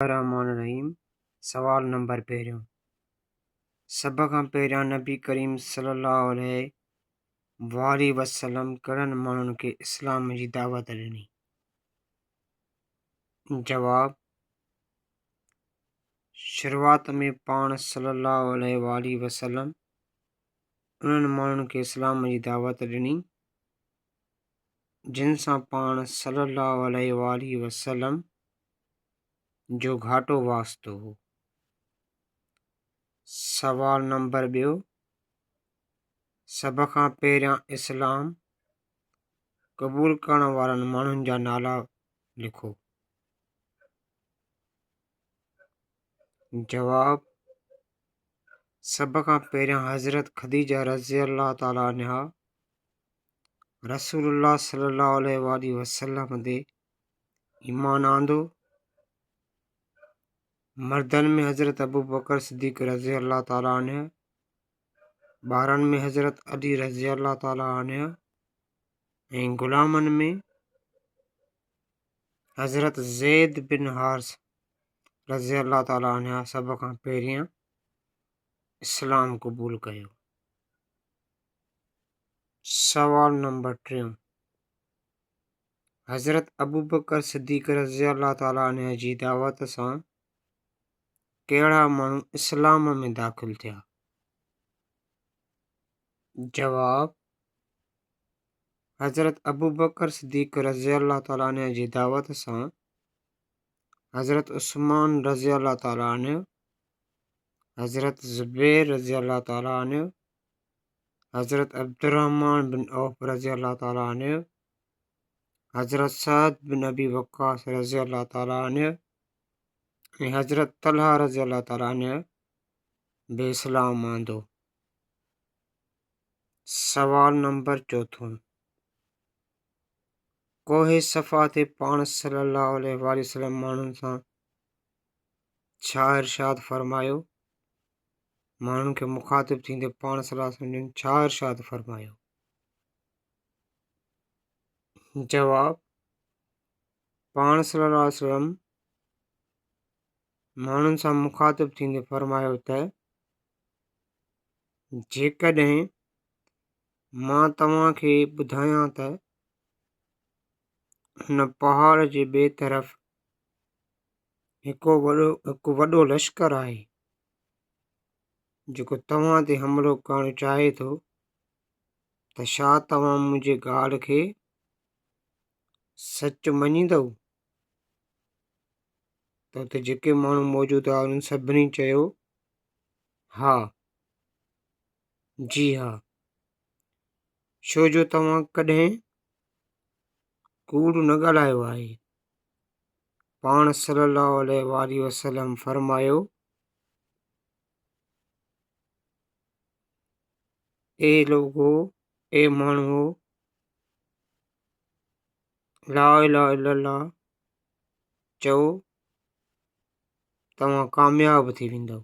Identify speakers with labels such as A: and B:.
A: रहमान रहीम। सवाल नंबर पहिरियों। सभ खां पहिरियां नबी करीम सल्लल्लाहु अलैहि वसल्लम कहिड़नि माण्हुनि खे इस्लाम जी दावत ॾिनी? जवाब: शुरूआत में पाण सल्लल्लाहु अलैहि वसल्लम उन्हनि माण्हुनि खे इस्लाम जी दावत ॾिनी जिन सां पाण सल्लल्लाहु अलैहि वसल्लम जो घाटो वास्तो हो। सवाल नंबर ॿियो। सभ खां पहिरियां इस्लाम क़बूल करण वारनि माण्हुनि जा नाला लिखो। जवाब: सभ खां पहिरियां हज़रत ख़दीजा रज़ी अल्लाह ताला अन्हा रसूलुल्लाह सल्लल्लाहु अलैहि वसल्लम ते ईमान आंदो। मर्दनि में हज़रत अबू बकर सिद्दीक़ रज़ी अल्लाह ताला अन्हु, ॿारनि में हज़रत अली रज़ी अल्लाह ताला अन्हु ऐं ग़ुलामनि में हज़रत ज़ैद बिन हारिस रज़ी अल्लाह ताला अन्हु सभ खां पहिरियां इस्लाम क़बूल कयो। सवाल नंबर 3। हज़रत अबू बकर सिद्दीक़ रज़ी अल्लाह ताला अन्हु जी दावत सां कहिड़ा माण्हू इस्लाम में दाख़िल थिया? जवाब: हज़रत अबू बकर सिद्दीक़ रज़ी अल्लाह ताला अन्हु जी दावत सां हज़रत उस्मान रज़ी अल्लाह ताला अन्हु, हज़रत ज़ुबैर रज़ी अल्लाह ताला अन्हु, हज़रत अब्दुर्रहमान बिन औफ रज़ी अल्लाह ताला अन्हु, हज़रत सअद बिन अबी वक्कास रज़ी अल्लाह ताला अन्हु ऐं हज़रत तलहा रज़ी अल्लाह ताला अन्हु बि इस्लाम आंदो। सवाल नंबर 4। कोहे सफ़ा ते पाण सल्लल्लाहु अलैहि वसल्लम माण्हुनि सां छा इरशाद फरमायो? माण्हुनि खे मुखातिब थींदे पाण सल्लल्लाहु अलैहि वसल्लम छा इरशाद फरमायो? जवाब: पाण सल्लल्लाहु अलैहि वसल्लम माण्हुनि सां मुखातिब थींदे फरमायो त जेकॾहिं मां तव्हांखे ॿुधायां त हुन पहाड़ जे ॿिए तरफ़ हिकु वॾो लश्कर आहे जेको तव्हां ते हमिलो करणु चाहे थो, त छा तव्हां मुंहिंजे ॻाल्हि खे सच मञींदव? त उते जेके माण्हू मौजूदु हुआ उन्हनि सभिनी चयो, हा, जी हा, छो जो तव्हां कॾहिं कूड़ न ॻाल्हायो आहे। पाण सल्लल्लाहु अलैहि वसल्लम फरमायो, ए लोगो, ए माण्हूओ, ला इलाहा इल्लल्लाह चओ, तव्हां कामयाब थी वेंदव।